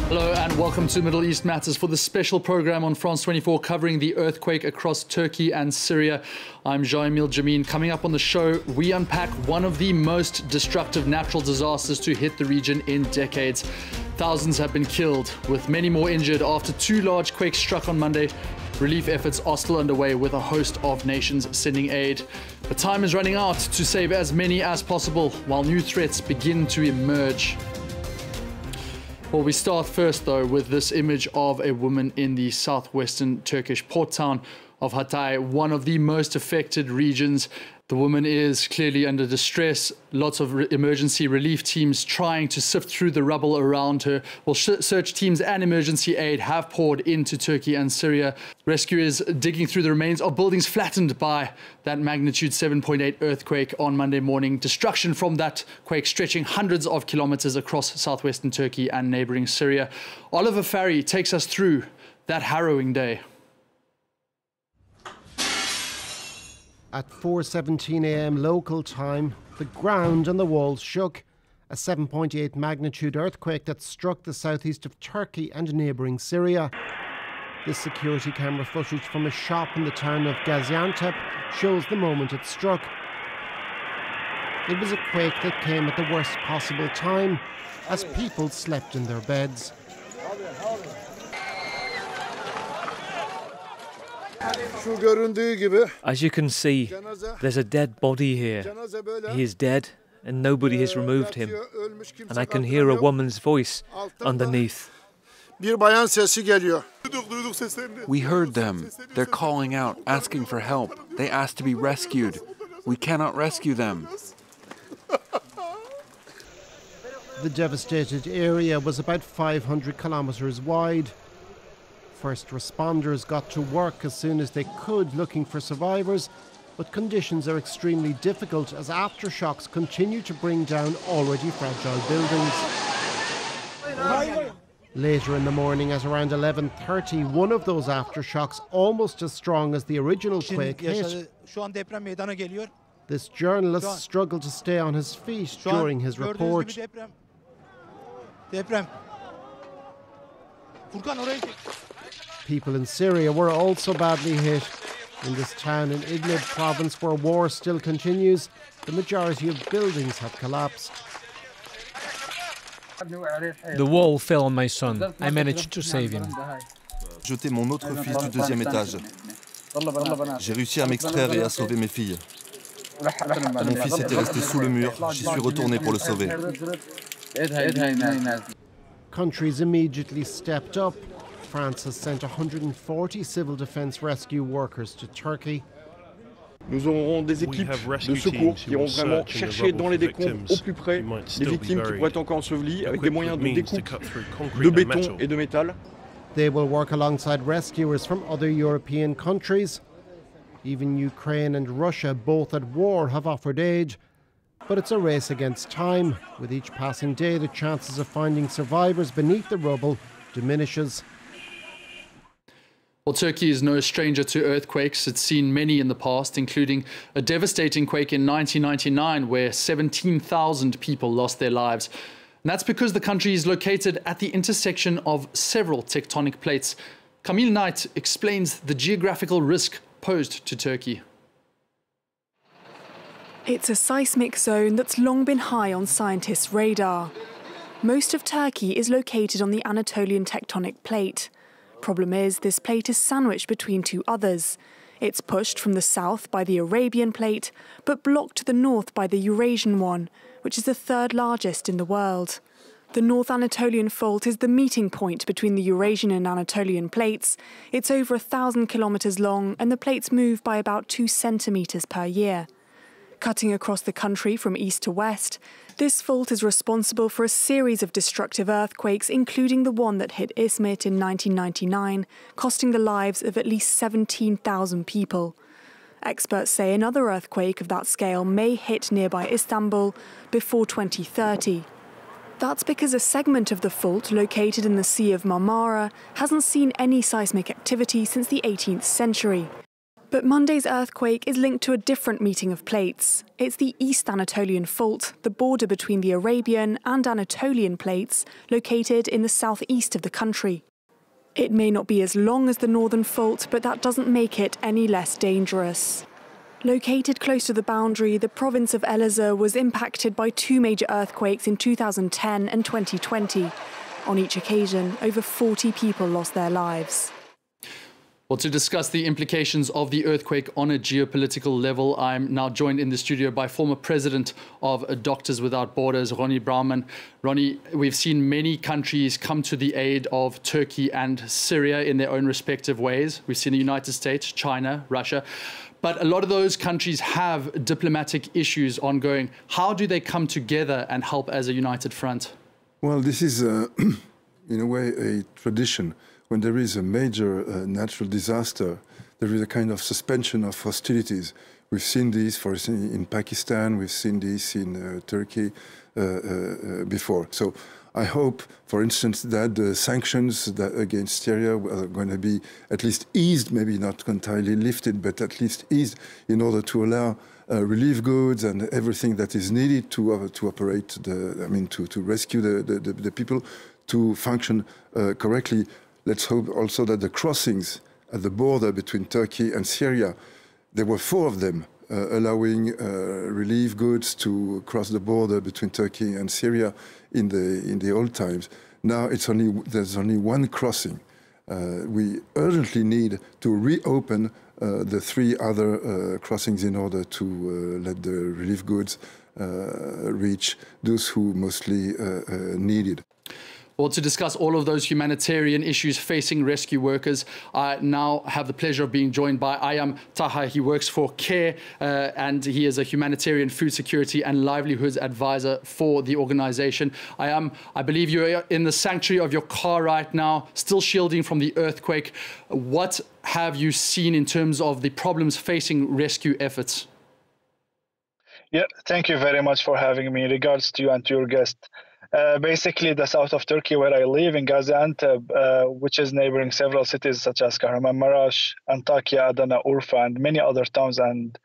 Hello and welcome to Middle East Matters for the special program on France 24 covering the earthquake across Turkey and Syria. I'm Jean-Emile Jamin. Coming up on the show, we unpack one of the most destructive natural disasters to hit the region in decades. Thousands have been killed, with many more injured after two large quakes struck on Monday. Relief efforts are still underway with a host of nations sending aid. But time is running out to save as many as possible while new threats begin to emerge. Well, we start first, though, with this image of a woman in the southwestern Turkish port town of Hatay, one of the most affected regions. The woman is clearly under distress. Lots of emergency relief teams trying to sift through the rubble around her. Well, search teams and emergency aid have poured into Turkey and Syria. Rescuers digging through the remains of buildings flattened by that magnitude 7.8 earthquake on Monday morning. Destruction from that quake stretching hundreds of kilometers across southwestern Turkey and neighboring Syria. Oliver Farry takes us through that harrowing day. At 4:17 a.m. local time, the ground and the walls shook. A 7.8 magnitude earthquake that struck the southeast of Turkey and neighbouring Syria. This security camera footage from a shop in the town of Gaziantep shows the moment it struck. It was a quake that came at the worst possible time, as people slept in their beds. As you can see, there's a dead body here. He is dead and nobody has removed him. And I can hear a woman's voice underneath. We heard them. They're calling out, asking for help. They asked to be rescued. We cannot rescue them. The devastated area was about 500 kilometres wide. First responders got to work as soon as they could looking for survivors, but conditions are extremely difficult as aftershocks continue to bring down already fragile buildings. Later in the morning at around 11:30, one of those aftershocks, almost as strong as the original quake, hit. This journalist struggled to stay on his feet during his report. People in Syria were also badly hit. In this town in Idlib province where war still continues, the majority of buildings have collapsed. The wall fell on my son. I managed to save him. Jeter mon autre fils du deuxième étage. J'ai réussi à m'extraire et à sauver mes filles. Mon fils était resté sous le mur, j'y suis retourné pour le sauver. Countries immediately stepped up. France has sent 140 civil defence rescue workers to Turkey. Nous aurons des équipes de secours qui iront vraiment chercher dans les décombres au plus près les victimes qui pourraient être encore ensevelies avec des moyens de découpe de béton et de métal. They will work alongside rescuers from other European countries. Even Ukraine and Russia, both at war, have offered aid. But it's a race against time. With each passing day, the chances of finding survivors beneath the rubble diminishes. Well, Turkey is no stranger to earthquakes. It's seen many in the past, including a devastating quake in 1999 where 17,000 people lost their lives. And that's because the country is located at the intersection of several tectonic plates. Camille Knight explains the geographical risk posed to Turkey. It's a seismic zone that's long been high on scientists' radar. Most of Turkey is located on the Anatolian tectonic plate. Problem is, this plate is sandwiched between two others. It's pushed from the south by the Arabian plate, but blocked to the north by the Eurasian one, which is the third largest in the world. The North Anatolian fault is the meeting point between the Eurasian and Anatolian plates. It's over 1,000 kilometres long, and the plates move by about 2 centimetres per year. Cutting across the country from east to west, this fault is responsible for a series of destructive earthquakes, including the one that hit Izmit in 1999, costing the lives of at least 17,000 people. Experts say another earthquake of that scale may hit nearby Istanbul before 2030. That's because a segment of the fault located in the Sea of Marmara hasn't seen any seismic activity since the 18th century. But Monday's earthquake is linked to a different meeting of plates. It's the East Anatolian Fault, the border between the Arabian and Anatolian plates, located in the southeast of the country. It may not be as long as the Northern Fault, but that doesn't make it any less dangerous. Located close to the boundary, the province of Elazığ was impacted by two major earthquakes in 2010 and 2020. On each occasion, over 40 people lost their lives. Well, to discuss the implications of the earthquake on a geopolitical level, I'm now joined in the studio by former president of Doctors Without Borders, Rony Brauman. Rony, we've seen many countries come to the aid of Turkey and Syria in their own respective ways. We've seen the United States, China, Russia. But a lot of those countries have diplomatic issues ongoing. How do they come together and help as a united front? Well, this is, in a way, a tradition. When there is a major natural disaster, there is a kind of suspension of hostilities. We've seen this, for instance, in Pakistan. We've seen this in Turkey before. So I hope, for instance, that the sanctions against Syria are going to be at least eased, maybe not entirely lifted, but at least eased in order to allow relief goods and everything that is needed to operate, to rescue the people, to function correctly. Let's hope also that the crossings at the border between Turkey and Syria, there were 4 of them, allowing relief goods to cross the border between Turkey and Syria in the old times. Now there's only 1 crossing. We urgently need to reopen the 3 other crossings in order to let the relief goods reach those who mostly need it. Well, to discuss all of those humanitarian issues facing rescue workers, I now have the pleasure of being joined by Ayham Taha. He works for CARE and he is a humanitarian food security and livelihoods advisor for the organization. Ayham, I believe you're in the sanctuary of your car right now, still shielding from the earthquake. What have you seen in terms of the problems facing rescue efforts? Yeah, thank you very much for having me. In regards to you and to your guest. Basically, the south of Turkey, where I live, in Gaziantep, which is neighboring several cities such as Kahramanmaraş, Antakya, Adana, Urfa, and many other towns and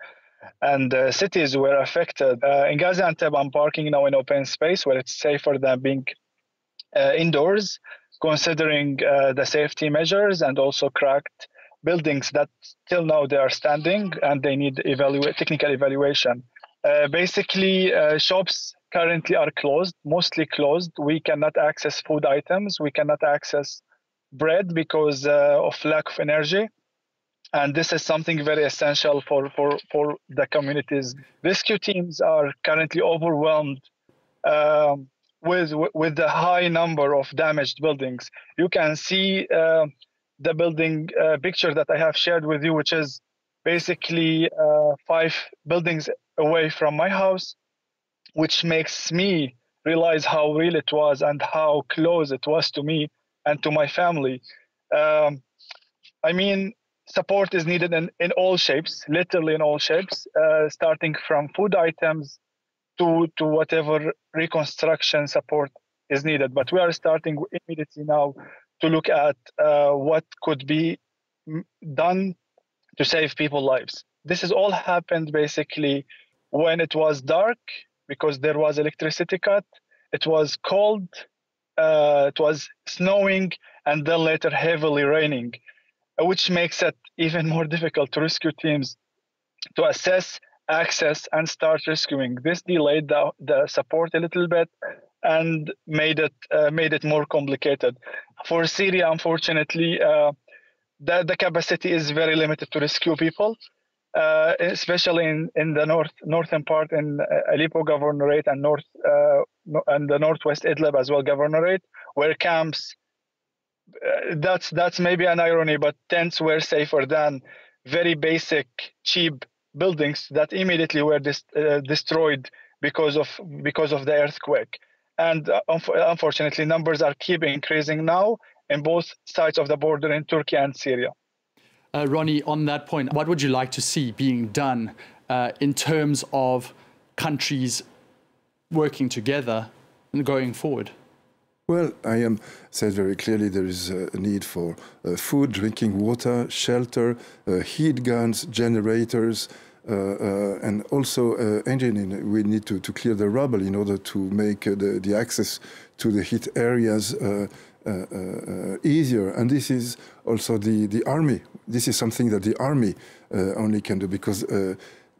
cities were affected. In Gaziantep, I'm parking now in open space where it's safer than being indoors, considering the safety measures and also cracked buildings that till now they are standing and they need technical evaluation. Basically, shops currently are closed, mostly closed. We cannot access food items. We cannot access bread because of lack of energy. And this is something very essential for the communities. Rescue teams are currently overwhelmed with the high number of damaged buildings. You can see the building picture that I have shared with you, which is basically 5 buildings away from my house, which makes me realize how real it was and how close it was to me and to my family. Support is needed in all shapes, literally in all shapes, starting from food items to whatever reconstruction support is needed. But we are starting immediately now to look at what could be done to save people's lives. This has all happened basically when it was dark, because there was electricity cut, it was cold, it was snowing, and then later heavily raining, which makes it even more difficult to rescue teams to assess, access, and start rescuing. This delayed the support a little bit and made it more complicated. For Syria, unfortunately, the capacity is very limited to rescue people. Especially in the northern part in Aleppo governorate and the northwest Idlib as well governorate, where camps, that's maybe an irony, but tents were safer than very basic, cheap buildings that immediately were destroyed because of the earthquake. And unfortunately, numbers are keep increasing now in both sides of the border in Turkey and Syria. Rony, on that point, what would you like to see being done in terms of countries working together and going forward? Well, Ayham said very clearly there is a need for food, drinking water, shelter, heat guns, generators, and also engineering. We need to clear the rubble in order to make the access to the hit areas easier. And this is also the army. This is something that the army only can do, because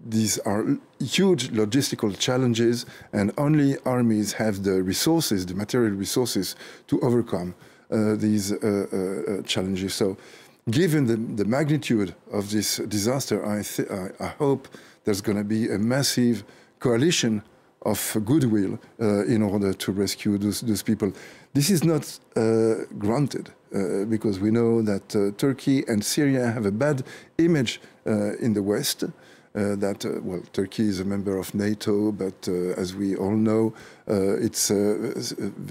these are huge logistical challenges, and only armies have the resources, the material resources, to overcome these challenges. So, given the magnitude of this disaster, I hope there's going to be a massive coalition of goodwill in order to rescue those people. This is not granted, because we know that Turkey and Syria have a bad image in the West. Well, Turkey is a member of NATO, but as we all know, it's a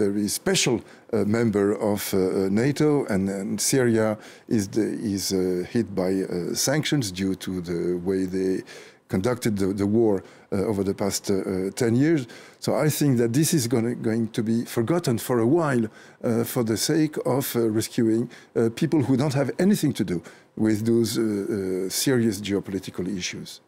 very special member of NATO, and Syria is hit by sanctions due to the way they conducted the war over the past 10 years. So I think that this is going to be forgotten for a while for the sake of rescuing people who don't have anything to do with those serious geopolitical issues.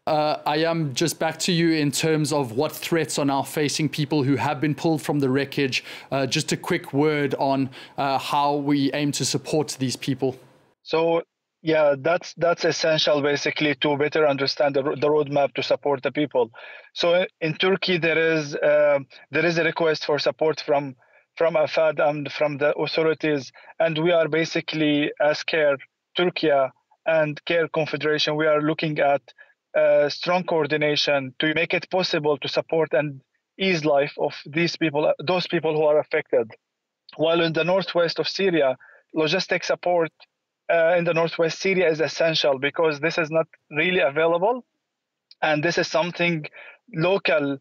Ayham, just back to you in terms of what threats are now facing people who have been pulled from the wreckage. Just a quick word on how we aim to support these people. So, yeah, that's essential, basically, to better understand the roadmap to support the people. So in Turkey, there is a request for support from AFAD and from the authorities, and we are basically, as CARE Turkey and CARE Confederation, we are looking at strong coordination to make it possible to support and ease life of these people, those people who are affected. While in the northwest of Syria, logistic support in the northwest Syria is essential, because this is not really available, and this is something local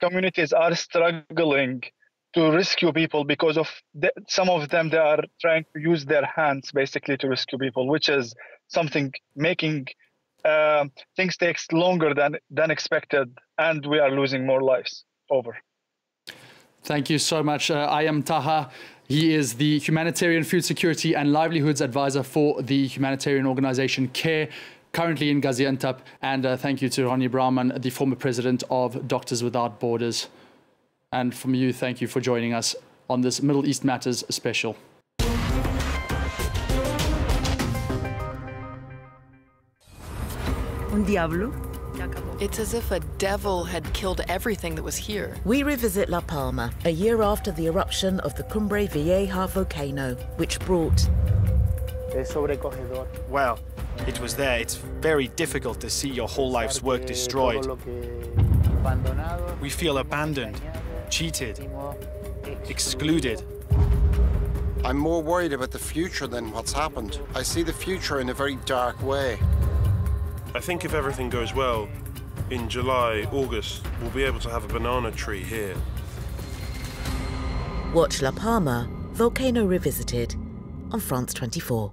communities are struggling to rescue people, because of some of them, they are trying to use their hands basically to rescue people, which is something making things takes longer than expected, and we are losing more lives. Over. Thank you so much, Ayham Taha. He is the Humanitarian Food Security and Livelihoods Advisor for the humanitarian organization CARE, currently in Gaziantep. And thank you to Rony Brauman, the former president of Doctors Without Borders. And from you, thank you for joining us on this Middle East Matters special. Un diablo? It's as if a devil had killed everything that was here. We revisit La Palma, a year after the eruption of the Cumbre Vieja volcano, which brought... Well, it was there. It's very difficult to see your whole life's work destroyed. We feel abandoned, cheated, excluded. I'm more worried about the future than what's happened. I see the future in a very dark way. I think if everything goes well, in July, August, we'll be able to have a banana tree here. Watch La Palma, Volcano Revisited, on France 24.